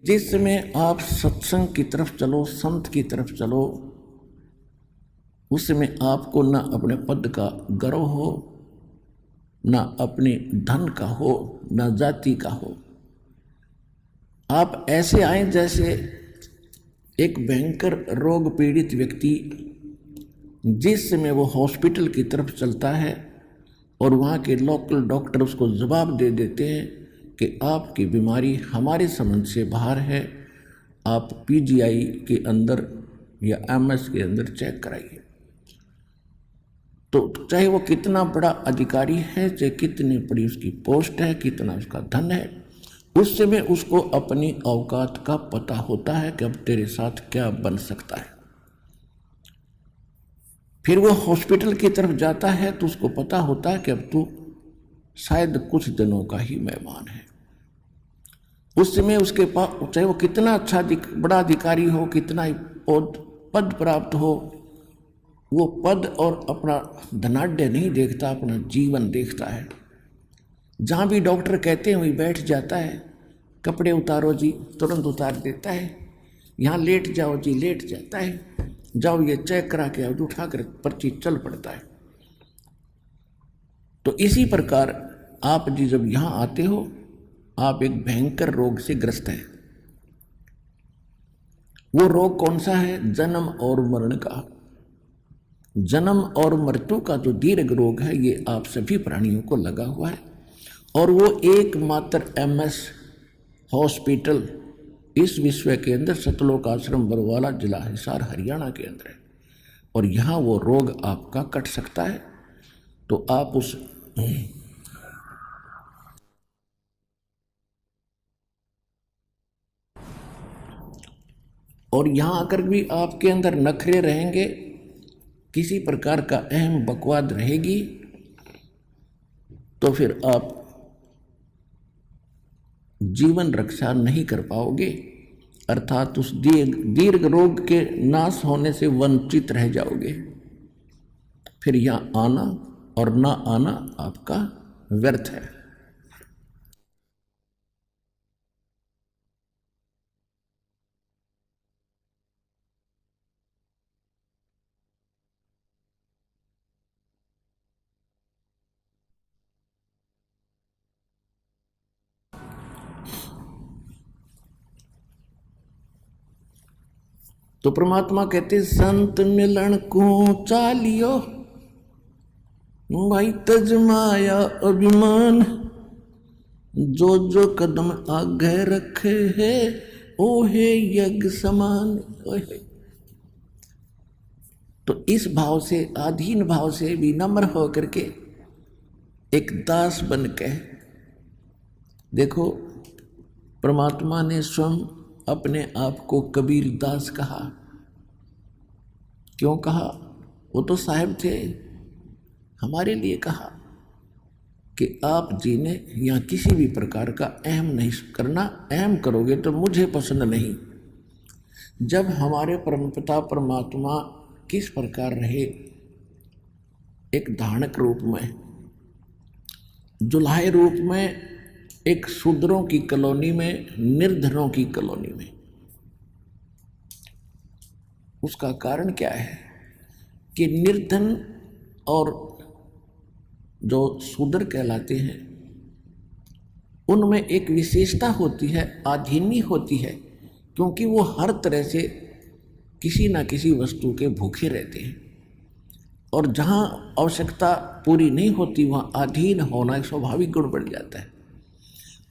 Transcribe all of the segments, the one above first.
जिस समय आप सत्संग की तरफ चलो, संत की तरफ चलो, उस समय आपको ना अपने पद का गर्व हो, ना अपने धन का हो, ना जाति का हो। आप ऐसे आए जैसे एक भयंकर रोग पीड़ित व्यक्ति जिस समय वो हॉस्पिटल की तरफ चलता है और वहाँ के लोकल डॉक्टर उसको जवाब दे देते हैं कि आपकी बीमारी हमारे समझ से बाहर है, आप पीजीआई के अंदर या एमएस के अंदर चेक कराइए। तो चाहे वो कितना बड़ा अधिकारी है, चाहे कितनी बड़ी उसकी पोस्ट है, कितना उसका धन है, उस समय उसको अपनी औकात का पता होता है कि अब तेरे साथ क्या बन सकता है। फिर वो हॉस्पिटल की तरफ जाता है तो उसको पता होता है कि अब तू शायद कुछ दिनों का ही मेहमान है। उस समय उसके पास चाहे वो कितना अच्छा बड़ा अधिकारी हो, कितना ही पद प्राप्त हो, वो पद और अपना धनाढ्य नहीं देखता, अपना जीवन देखता है। जहाँ भी डॉक्टर कहते हैं वहीं बैठ जाता है। कपड़े उतारो जी, तुरंत उतार देता है। यहाँ लेट जाओ जी, लेट जाता है। जाओ ये चेक करा के आओ, उठा कर पर्ची चल पड़ता है। तो इसी प्रकार आप जी जब यहाँ आते हो, आप एक भयंकर रोग से ग्रस्त हैं। वो रोग कौन सा है? जन्म और मरण का। जन्म और मृत्यु का जो दीर्घ रोग है, ये आप सभी प्राणियों को लगा हुआ है। और वो एकमात्र एमएस हॉस्पिटल इस विश्व के अंदर सतलोक आश्रम बरवाला, जिला हिसार, हरियाणा के अंदर है। और यहाँ वो रोग आपका कट सकता है। तो आप उस और यहाँ आकर भी आपके अंदर नखरे रहेंगे, किसी प्रकार का अहम बकवाद रहेगी, तो फिर आप जीवन रक्षा नहीं कर पाओगे, अर्थात उस दीर्घ रोग के नाश होने से वंचित रह जाओगे। फिर यहाँ आना और ना आना आपका व्यर्थ है। तो परमात्मा कहते संत मिलन को चालियो, भाई तजमाया अभिमान, जो जो कदम आगे रखे है ओहे यज्ञ समान। तो इस भाव से, अधीन भाव से विनम्र होकर के एक दास बन के देखो, परमात्मा ने स्वयं अपने आप को कबीर दास कहा। क्यों कहा? वो तो साहिब थे, हमारे लिए कहा कि आप जी ने यहाँ किसी भी प्रकार का अहम नहीं करना, अहम करोगे तो मुझे पसंद नहीं। जब हमारे परमपिता परमात्मा किस प्रकार रहे, एक धानक रूप में, जुल्हाए रूप में, एक शूद्रों की कॉलोनी में, निर्धनों की कॉलोनी में। उसका कारण क्या है कि निर्धन और जो शूद्र कहलाते हैं उनमें एक विशेषता होती है, आधीनी होती है, क्योंकि वो हर तरह से किसी ना किसी वस्तु के भूखे रहते हैं। और जहाँ आवश्यकता पूरी नहीं होती वहाँ अधीन होना एक स्वाभाविक गुण बढ़ जाता है।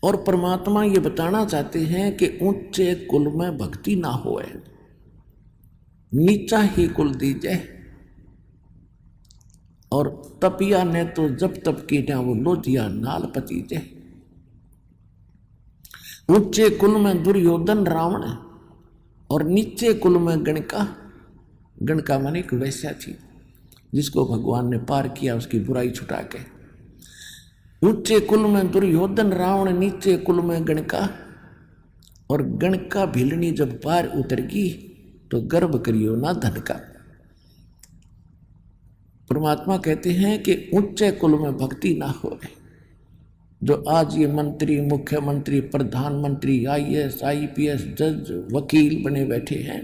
और परमात्मा ये बताना चाहते हैं कि ऊंचे कुल में भक्ति ना होए, नीचा ही कुल दीजे। और तपिया ने तो जब तप की ना वो लोधिया नाल पतीजे। ऊंचे कुल में दुर्योधन रावण और नीचे कुल में गणका। गणका माने एक वैश्या थी जिसको भगवान ने पार किया उसकी बुराई छुटा के। ऊंचे कुल में दुर्योधन रावण, नीचे कुल में गणका। और गणका भिलनी जब पार उतरगी तो गर्भ करियो ना धन का। परमात्मा कहते हैं कि ऊंचे कुल में भक्ति ना हो, जो आज ये मंत्री, मुख्यमंत्री, प्रधानमंत्री, आईएएस, आईपीएस, जज, वकील बने बैठे हैं,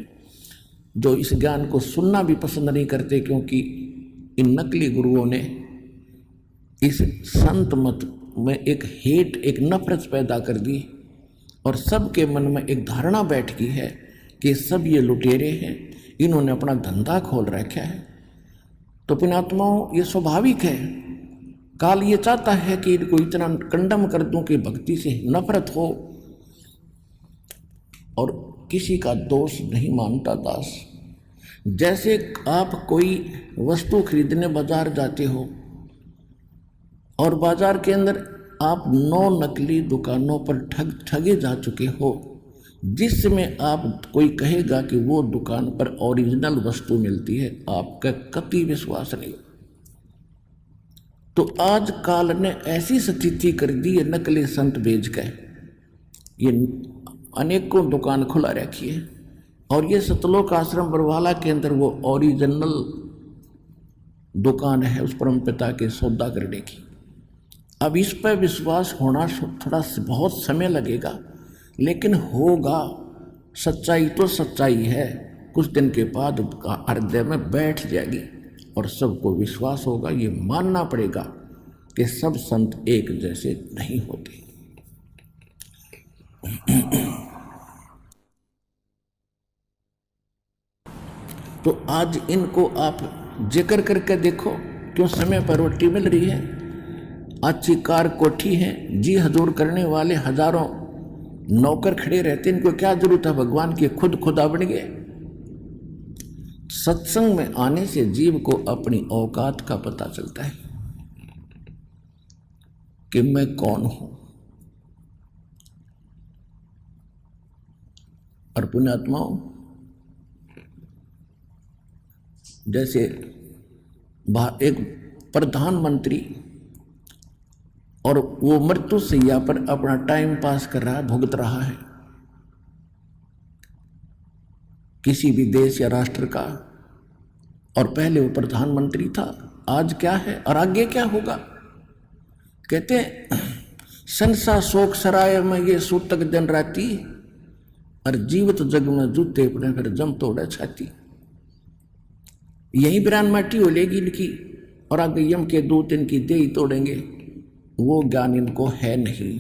जो इस ज्ञान को सुनना भी पसंद नहीं करते, क्योंकि इन नकली गुरुओं ने इस संत मत में एक हेट, एक नफरत पैदा कर दी और सबके मन में एक धारणा बैठ गई है कि सब ये लुटेरे हैं, इन्होंने अपना धंधा खोल रखा है। तो पुण्यात्माओं, ये स्वाभाविक है। काल ये चाहता है कि इनको इतना कंडम कर दूं कि भक्ति से नफरत हो, और किसी का दोष नहीं मानता दास। जैसे आप कोई वस्तु खरीदने बाजार जाते हो और बाजार के अंदर आप 9 नकली दुकानों पर ठगे जा चुके हो, जिसमें आप कोई कहेगा कि वो दुकान पर ओरिजिनल वस्तु मिलती है, आपका कतई विश्वास नहीं। तो आज काल ने ऐसी स्थिति कर दी है, नकली संत बेच के ये अनेकों दुकान खुला रखी है, और ये सतलोक आश्रम बरवाला के अंदर वो ओरिजिनल दुकान है उस परम पिता के सौदा करने की। अब इस पर विश्वास होना थोड़ा बहुत समय लगेगा, लेकिन होगा। सच्चाई तो सच्चाई है, कुछ दिन के बाद हृदय में बैठ जाएगी और सबको विश्वास होगा। ये मानना पड़ेगा कि सब संत एक जैसे नहीं होते। तो आज इनको आप जिक्र करके देखो, क्यों समय पर रोटी मिल रही है, अच्छी कार कोठी है, जी हजूर करने वाले हजारों नौकर खड़े रहते, इनको क्या जरूरत है भगवान की, खुद खुदा बन गए। सत्संग में आने से जीव को अपनी औकात का पता चलता है कि मैं कौन हूं। और पुण्यात्माओं, जैसे एक प्रधानमंत्री और वो मृत्यु सैया पर अपना टाइम पास कर रहा है, भुगत रहा है किसी भी देश या राष्ट्र का, और पहले वो प्रधानमंत्री था, आज क्या है और आगे क्या होगा। कहते हैं संसा शोक सराय में ये सूतक दिन राती, और जीवित जग में जूते पड़े फिर जम तोड़े छाती। यही बिरान माटी हो लेगी इनकी, और आगे यम के दूत इनकी दे ही तोड़ेंगे। वो ज्ञान इनको है नहीं,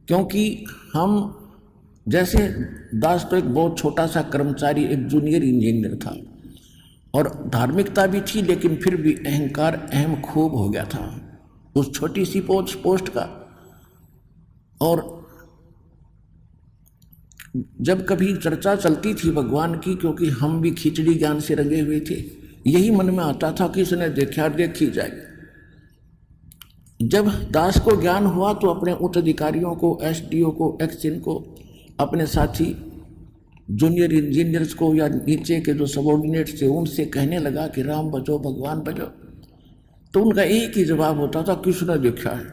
क्योंकि हम जैसे दास तो एक बहुत छोटा सा कर्मचारी, एक जूनियर इंजीनियर था, और धार्मिकता भी थी, लेकिन फिर भी अहंकार अहम खूब हो गया था उस छोटी सी पोस्ट का। और जब कभी चर्चा चलती थी भगवान की, क्योंकि हम भी खिचड़ी ज्ञान से रंगे हुए थे, यही मन में आता था कि इसने देखा देखी जाए। जब दास को ज्ञान हुआ तो अपने उच्च अधिकारियों को, एसडीओ को, एक्सचिन को, अपने साथी जूनियर इंजीनियर्स को या नीचे के जो सबॉर्डिनेट्स थे उनसे कहने लगा कि राम बचो, भगवान बचो। तो उनका एक ही जवाब होता था, किसने देखा है,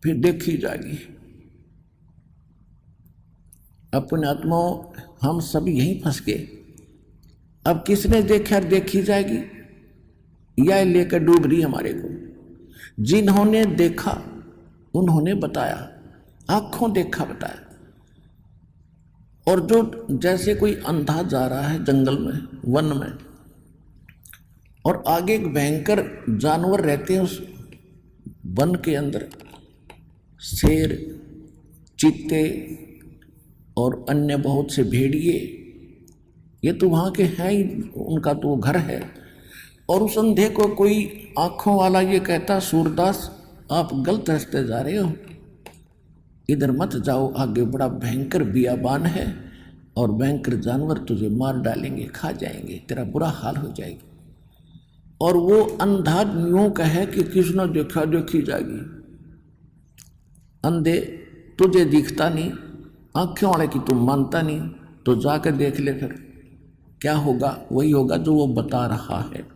फिर देखी जाएगी। अपने आत्माओं, हम सभी यहीं फंस गए। अब किसने देखा देखी जाएगी, या लेकर डूब रही हमारे को। जिन्होंने देखा उन्होंने बताया, आंखों देखा बताया। और जो जैसे कोई अंधा जा रहा है जंगल में, वन में, और आगे एक भयंकर जानवर रहते हैं उस वन के अंदर, शेर, चीते और अन्य बहुत से भेड़िए, ये तो वहाँ के हैं ही, उनका तो घर है। और उस अंधे को कोई आंखों वाला ये कहता, सूरदास आप गलत रास्ते जा रहे हो, इधर मत जाओ, आगे बड़ा भयंकर बियाबान है और भयंकर जानवर तुझे मार डालेंगे, खा जाएंगे, तेरा बुरा हाल हो जाएगा। और वो अंधा यूं कहे कि किसने देखा देखी जाएगी। अंधे तुझे दिखता नहीं, आंखों वाले की तुम मानता नहीं, तो जाकर देख ले, फिर क्या होगा, वही होगा जो वो बता रहा है।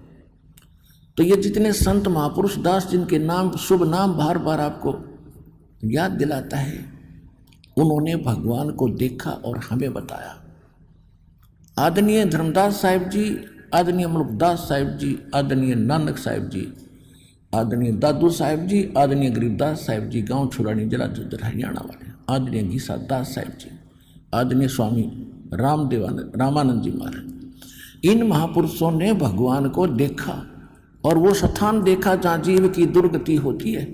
तो ये जितने संत महापुरुष दास, जिनके नाम, शुभ नाम बार बार आपको याद दिलाता है, उन्होंने भगवान को देखा और हमें बताया। आदरणीय धर्मदास साहिब जी, आदरणीय मुल्कदास साहिब जी, आदरणीय नानक साहिब जी, आदरणीय दादू साहेब जी, आदरणीय गरीबदास साहेब जी, गांव छुरानी जिला झज्जर हरियाणा वाले, आदरणीय गीसा दास साहेब जी, आदरणीय स्वामी रामानंद जी महाराज, इन महापुरुषों ने भगवान को देखा और वो स्थान देखा जहाँ जीव की दुर्गति होती है,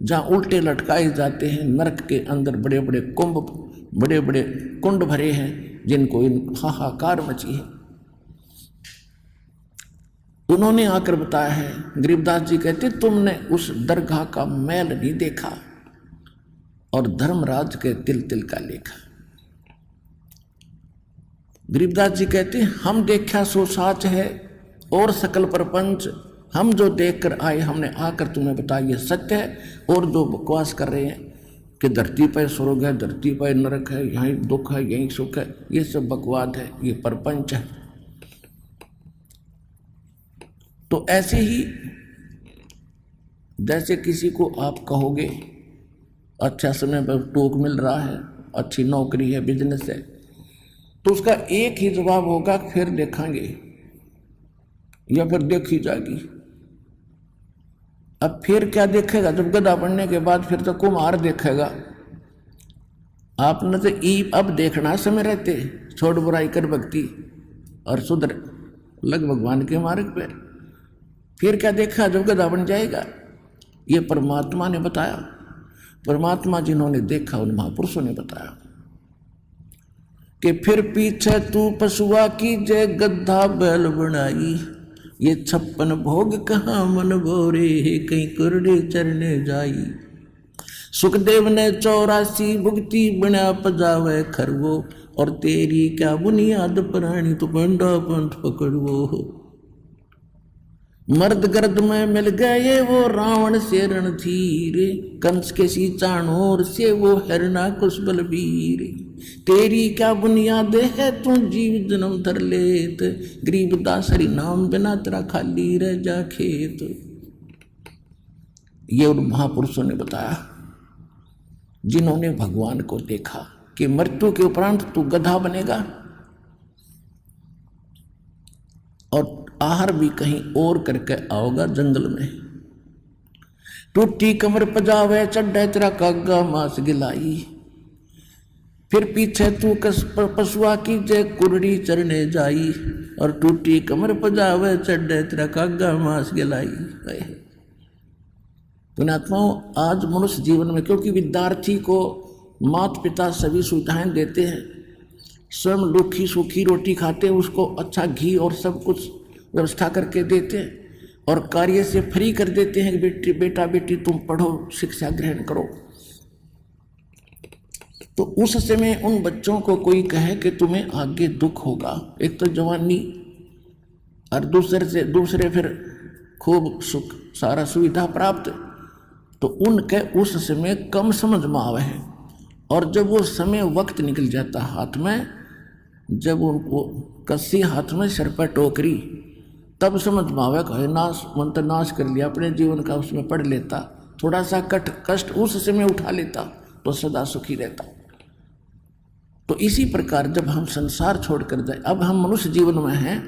जहाँ उल्टे लटकाए जाते हैं, नरक के अंदर बड़े बड़े बड़े बड़े कुंड भरे हैं जिनको इन हाहाकार मची है। उन्होंने आकर बताया है, गरीबदास जी कहते तुमने उस दरगाह का मैल नहीं देखा और धर्मराज के तिल तिल का लेखा। गरीबदास जी कहते हम देखा सो साच है और सकल प्रपंच, हम जो देखकर आए हमने आकर तुम्हें बताया ये सत्य है, और जो बकवास कर रहे हैं कि धरती पर स्वर्ग है, धरती पर नरक है, यहीं दुख है, यहीं सुख है, ये सब बकवाद है, ये प्रपंच है। तो ऐसे ही जैसे किसी को आप कहोगे अच्छा समय पर टोक मिल रहा है, अच्छी नौकरी है, बिजनेस है, तो उसका एक ही जवाब होगा फिर देखेंगे या फिर देखी जाएगी। अब फिर क्या देखेगा? जब गधा बनने के बाद फिर तो कुम्हार देखेगा। आपने तो अब देखना समय रहते, छोड़ बुराई कर भक्ति और सुधर लग भगवान के मार्ग पे। फिर क्या देखा जब गधा बन जाएगा? ये परमात्मा ने बताया, परमात्मा जिन्होंने देखा उन महापुरुषों ने बताया कि फिर पीछे तू पशुआ की जय गद्धा बैल बनाई, ये 56 भोग कहाँ मन भोरे कहीं कुरडे चरने जाई। सुखदेव ने 84 भुगती बना पजावे खरवो, और तेरी क्या बुनियाद प्राणी तो बंडा पंथ पकड़वो। मर्द गर्द में मिल गए वो रावण से रणधीर, कंस के सी चाणोर से वो हरना कुश बलबीर। तेरी क्या बुनियाद है तू जीव जन्म धर लेत, गरीबदास हरि नाम बिना तेरा खाली रह जा खेत। ये उन महापुरुषों ने बताया जिन्होंने भगवान को देखा कि मृत्यु के उपरांत तू गधा बनेगा और आहार भी कहीं और करके आओगा जंगल में। टूटी कमर पजावे चढ़े तेरा कागा मांस गिलाई, फिर पीछे तू पशुआ की जय कुरड़ी चरने जाई, और टूटी कमर पजावे चढ़े तेरा कागा मांस गिलाई। पुण्यात्माओं, आज मनुष्य जीवन में क्योंकि विद्यार्थी को माता पिता सभी सुविधाएं देते हैं, स्वयं लूखी सूखी रोटी खाते हैं, उसको अच्छा घी और सब कुछ व्यवस्था करके देते हैं, और कार्य से फ्री कर देते हैं कि बेटा बेटी तुम पढ़ो, शिक्षा ग्रहण करो। तो उस समय उन बच्चों को कोई कहे कि तुम्हें आगे दुख होगा, एक तो जवानी और दूसरे फिर खूब सुख सारा सुविधा प्राप्त, तो उनके उस समय कम समझ में आवे है। और जब वो समय वक्त निकल जाता हाथ में, जब उनको कस्सी हाथ में सिर पर टोकरी, तब समझ में आवे कहे नाश मंत्र नाश कर लिया अपने जीवन का, उसमें पढ़ लेता, थोड़ा सा कष्ट उस समय उठा लेता तो सदा सुखी रहता। तो इसी प्रकार जब हम संसार छोड़कर जाए, अब हम मनुष्य जीवन में हैं,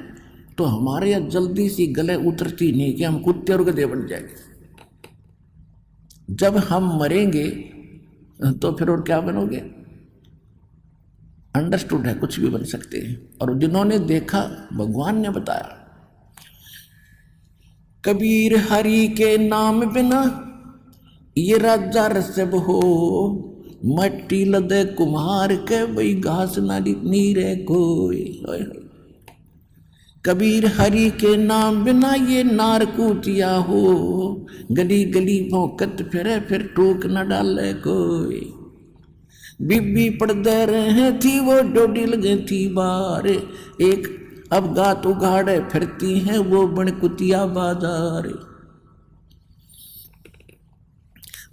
तो हमारे यहाँ जल्दी सी गले उतरती नहीं कि हम कुत्ते और गधे बन जाएंगे। जब हम मरेंगे तो फिर और क्या बनोगे? अंडरस्टूड है, कुछ भी बन सकते हैं। और जिन्होंने देखा भगवान ने बताया, कबीर हरि के नाम बिना ये राजा रसब हो, मट्टी लदे कुम्हार के वही घास नारी नीरे कोई। कबीर हरि के नाम बिना ये नार कूटिया हो, गली गली भौंकत फिरे फिर टोक न डाले कोई। बीबी पड़दे रहे थी वो डोडी लगे थी बार, एक अब गात उगाड़े फिरती हैं वो बनकुतिया बाजार।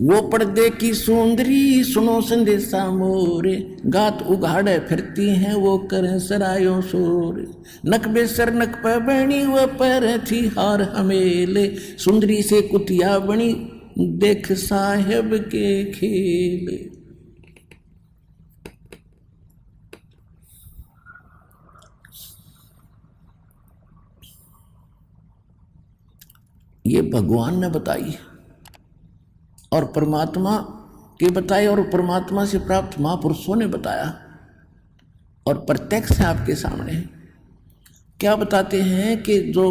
वो पर्दे की सुंदरी सुनो संदेशा मोरे, गात उघाड़े फिरती हैं वो करें सरायों शोर। नक बेसर नक पे बनी वो पैर थी हार हमेले, सुंदरी से कुतिया बनी देख साहेब के खेल। ये भगवान ने बताई और परमात्मा के बताए और परमात्मा से प्राप्त महापुरुषों ने बताया और प्रत्यक्ष है आपके सामने। क्या बताते हैं कि जो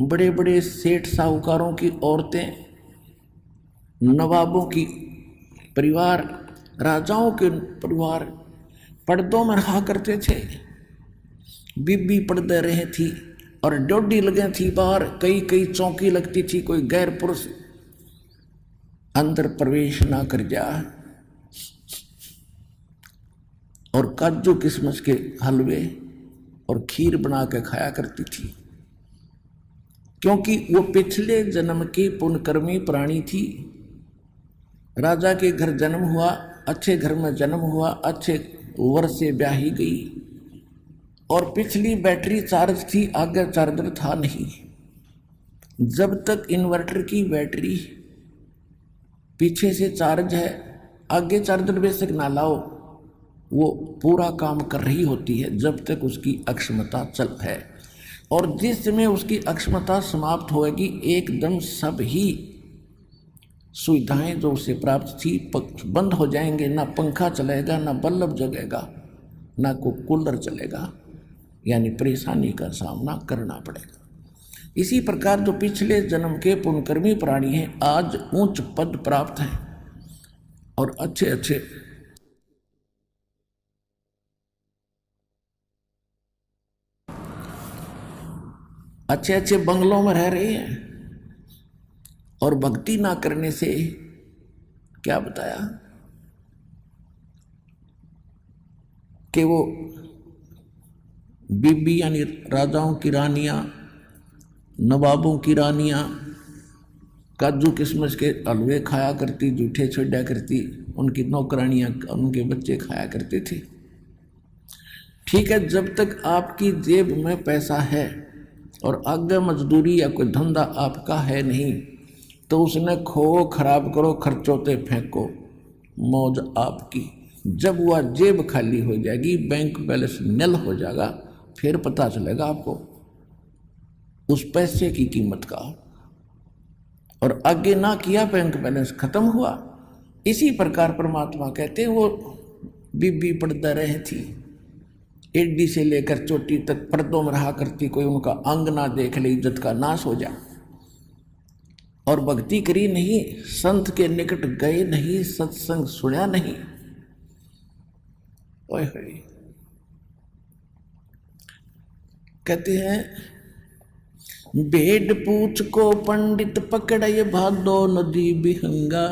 बड़े बड़े सेठ साहूकारों की औरतें, नवाबों की परिवार, राजाओं के परिवार पर्दों में रहा करते थे, बीबी पर्दे रहे थी और ड्योढ़ी लगे थी बाहर, कई कई चौकी लगती थी, कोई गैर पुरुष अंदर प्रवेश ना कर जा। और काजू किशमिश के हलवे और खीर बना के खाया करती थी, क्योंकि वो पिछले जन्म की पुण्यकर्मी प्राणी थी। राजा के घर जन्म हुआ, अच्छे घर में जन्म हुआ, अच्छे वर से ब्याही गई और पिछली बैटरी चार्ज थी, आगे चार्जर था नहीं। जब तक इन्वर्टर की बैटरी पीछे से चार्ज है, आगे चार्जर बेशक ना लाओ, वो पूरा काम कर रही होती है जब तक उसकी अक्षमता चल है। और जिस समय उसकी अक्षमता समाप्त होगी, एकदम सब ही सुविधाएं जो उसे प्राप्त थी बंद हो जाएंगे। ना पंखा चलेगा, ना बल्ब जगेगा, ना कोई कूलर चलेगा, यानी परेशानी का सामना करना पड़ेगा। इसी प्रकार जो पिछले जन्म के पुण्यकर्मी प्राणी हैं, आज उच्च पद प्राप्त हैं और अच्छे अच्छे बंगलों में रह रहे हैं और भक्ति ना करने से क्या बताया कि वो बीबी यानी राजाओं की रानियां, नवाबों की रानियां काजू किशमिश के हलवे खाया करती, जूठे छोड़ा करती, उनकी नौकरानियां, उनके बच्चे खाया करते थे। ठीक है, जब तक आपकी जेब में पैसा है और आगे मजदूरी या कोई धंधा आपका है नहीं, तो उसने खो खराब करो, खर्चों ते फेंको, मौज आपकी। जब वह जेब खाली हो जाएगी, बैंक बैलेंस निल हो जाएगा, फिर पता चलेगा आपको उस पैसे की कीमत का। और आगे ना किया, बैंक बैलेंस खत्म हुआ। इसी प्रकार परमात्मा कहते हैं वो बीबी पर्दा रहे थी, एडी से लेकर चोटी तक पर्दों में रहा करती, कोई उनका अंग ना देख ले, इज्जत का नाश हो जाए। और भक्ति करी नहीं, संत के निकट गए नहीं, सत्संग सुना नहीं। ओए होए, कहते हैं भेड़ पूछ को पंडित पकड़े, भादो नदी बिहंगा,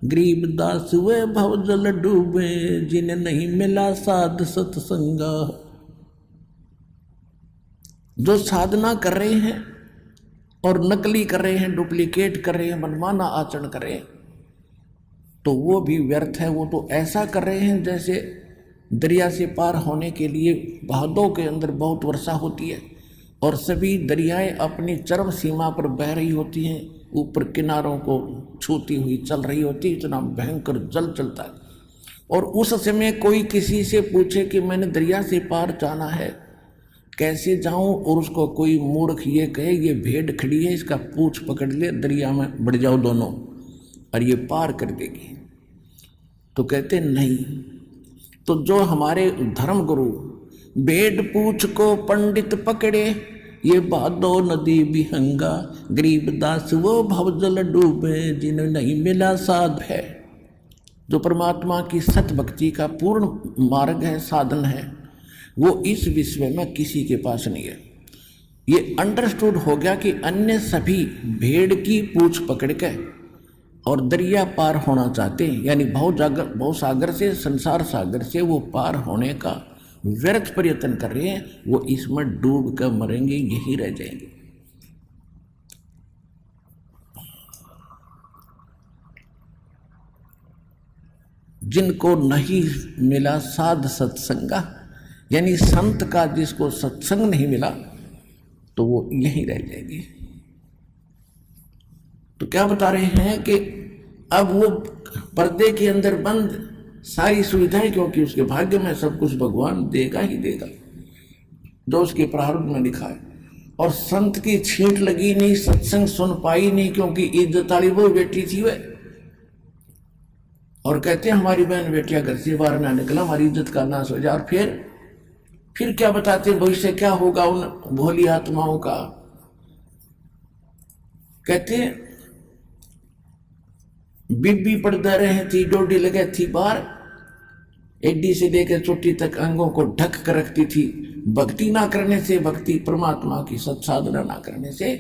गरीब दास वे भव जल डूबे, जिन्हें नहीं मिला साध सत्संगा। जो साधना कर रहे हैं और नकली कर रहे हैं, डुप्लीकेट कर रहे हैं, मनमाना आचरण कर रहे हैं, तो वो भी व्यर्थ है। वो तो ऐसा कर रहे हैं जैसे दरिया से पार होने के लिए भादों के अंदर बहुत वर्षा होती है और सभी दरियाएं अपनी चरम सीमा पर बह रही होती हैं, ऊपर किनारों को छूती हुई चल रही होती, इतना भयंकर जल चलता है। और उस समय कोई किसी से पूछे कि मैंने दरिया से पार जाना है, कैसे जाऊं, और उसको कोई मूर्ख ये कहे ये भेड़ खड़ी है, इसका पूंछ पकड़ ले, दरिया में बढ़ जाओ दोनों और ये पार कर देगी, तो कहते नहीं। तो जो हमारे धर्म गुरु भेड़ पूछ को पंडित पकड़े, ये भादो नदी बिहंगा, गरीब दास वो भवजल डूबे, जिन्हें नहीं मिला साध है। जो परमात्मा की सत भक्ति का पूर्ण मार्ग है, साधन है, वो इस विश्व में किसी के पास नहीं है। ये अंडरस्टूड हो गया कि अन्य सभी भेड़ की पूंछ पकड़ के और दरिया पार होना चाहते हैं, यानी भव सागर से, संसार सागर से वो पार होने का व्यर्थ प्रयत्न कर रहे हैं। वो इसमें डूब कर मरेंगे, यही रह जाएंगे। जिनको नहीं मिला साध सत्संगा, यानी संत का जिसको सत्संग नहीं मिला, तो वो यहीं रह जाएंगे। तो क्या बता रहे हैं कि अब वो पर्दे के अंदर बंद सारी सुविधाएं, क्योंकि उसके भाग्य में सब कुछ भगवान देगा ही देगा जो उसके प्रारब्ध में लिखा है। और संत की छींट लगी नहीं, सत्संग सुन पाई नहीं, क्योंकि इज्जत वाली वो बेटी थी वह। और कहते हैं हमारी बहन बेटियां घर से बाहर ना निकला, हमारी इज्जत का नाश हो जाए। और फिर क्या बताते भविष्य क्या होगा उन भोली आत्माओं का। कहते बीबी पर्दा रहे थी, डोडी लगे थी बाहर, एडी से लेकर चोटी तक अंगों को ढक कर रखती थी। भक्ति ना करने से, भक्ति परमात्मा की सत्साधना ना करने से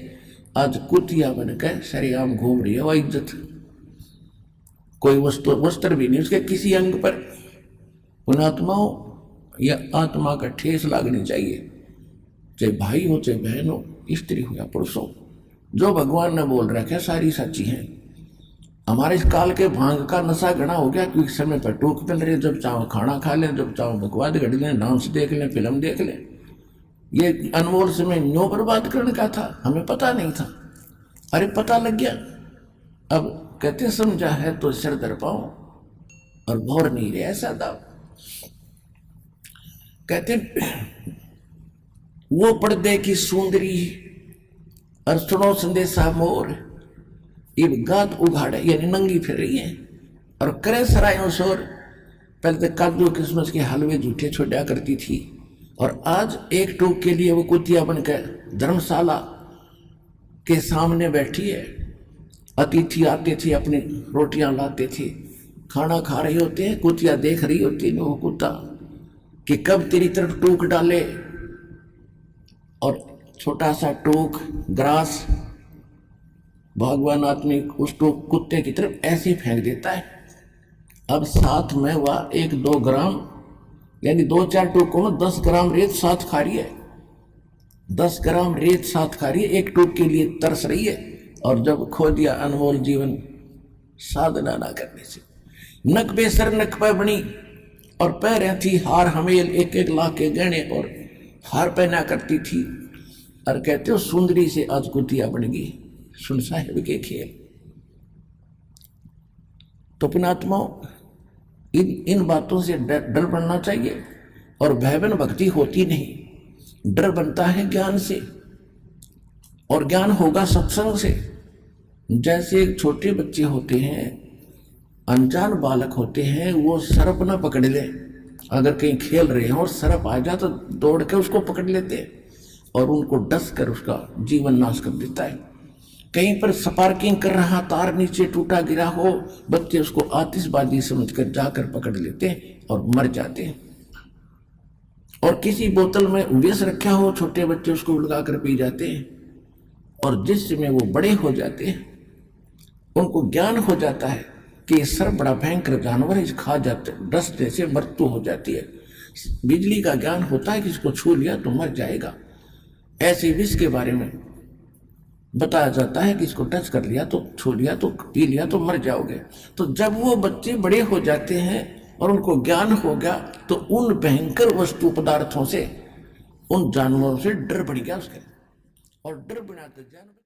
आज कुतिया बनकर सरेआम घूम रही है। वह इज्जत कोई वस्त्र भी नहीं उसके किसी अंग पर। उन आत्माओं या आत्मा का ठेस लागनी चाहिए, चाहे भाई हो चाहे बहन हो, स्त्री हो या पुरुष हो। जो भगवान ने बोल रखा है सारी सच्ची है। हमारे इस काल के भांग का नशा घना हो गया, क्योंकि समय पर टूक मिल रहे, जब चाहो खाना खा लें, जब चाहो बकवाद घड़ लें, डांस देख लें, फिल्म देख लें। ये अनमोल समय नो बर्बाद करने का था, हमें पता नहीं था। अरे पता लग गया। अब कहते समझा है तो सिर दर पाओ और भौर नहीं रहे ऐसा दाव। कहते वो पर्दे की सुंदरी और सुनो संदेशा मोर, ये गात उघाड़े यानी नंगी फिर रही है और करे सरायों शोर। पहले तो काजू किस्मस के हलवे झूठे छोड़ा करती थी, और आज एक टूक के लिए वो कुतिया बनकर धर्मशाला के सामने बैठी है। अतिथि आते थे, अपनी रोटियां लाते थे, खाना खा रहे होते हैं, कुतिया देख रही होती है वो कुत्ता कि कब तेरी तरफ टूक डाले। और छोटा सा टूक ग्रास भगवान आदमी उस टूक कुत्ते की तरफ ऐसे फेंक देता है। अब साथ में वह 1-2 ग्राम यानी 2-4 टूकों में 10 ग्राम रेत साथ खा रही है। 10 ग्राम रेत साथ खा रही है, एक टूक के लिए तरस रही है। और जब खो दिया अनमोल जीवन साधना ना करने से। नक बेसर नक पे बनी और पैर थी हार हमेल, 1-1 लाख के गहने और हार पहना करती थी। और कहते हो सुंदरी से आज कुतिया बन गई, सुन साहेब के खेल। तो पुणात्माओं इन बातों से डर बनना चाहिए। और भयवन भक्ति होती नहीं, डर बनता है ज्ञान से, और ज्ञान होगा सत्संग से। जैसे एक छोटे बच्चे होते हैं, अनजान बालक होते हैं, वो सर्प ना पकड़ ले, अगर कहीं खेल रहे हैं और सर्प आ जाए तो दौड़ के उसको पकड़ लेते हैं और उनको डस कर उसका जीवन नाश कर देता है। कहीं पर स्पार्किंग कर रहा, तार नीचे टूटा गिरा हो, बच्चे उसको आतिशबाजी समझकर जाकर पकड़ लेते हैं और मर जाते हैं। और किसी बोतल में विष रखा हो, छोटे बच्चे उसको लगा कर पी जाते हैं। और जिस समय वो बड़े हो जाते हैं उनको ज्ञान हो जाता है कि ये सर्प बड़ा भयंकर जानवर है, खा जाते, डसने से मृत्यु हो जाती है। बिजली का ज्ञान होता है कि इसको छू लिया तो मर जाएगा। ऐसे विष के बारे में बताया जाता है कि इसको टच कर लिया तो, छू लिया तो, पी लिया तो मर जाओगे। तो जब वो बच्चे बड़े हो जाते हैं और उनको ज्ञान हो गया तो उन भयंकर वस्तु पदार्थों से, उन जानवरों से डर बढ़ गया उसके। और डर बिना तो जानवर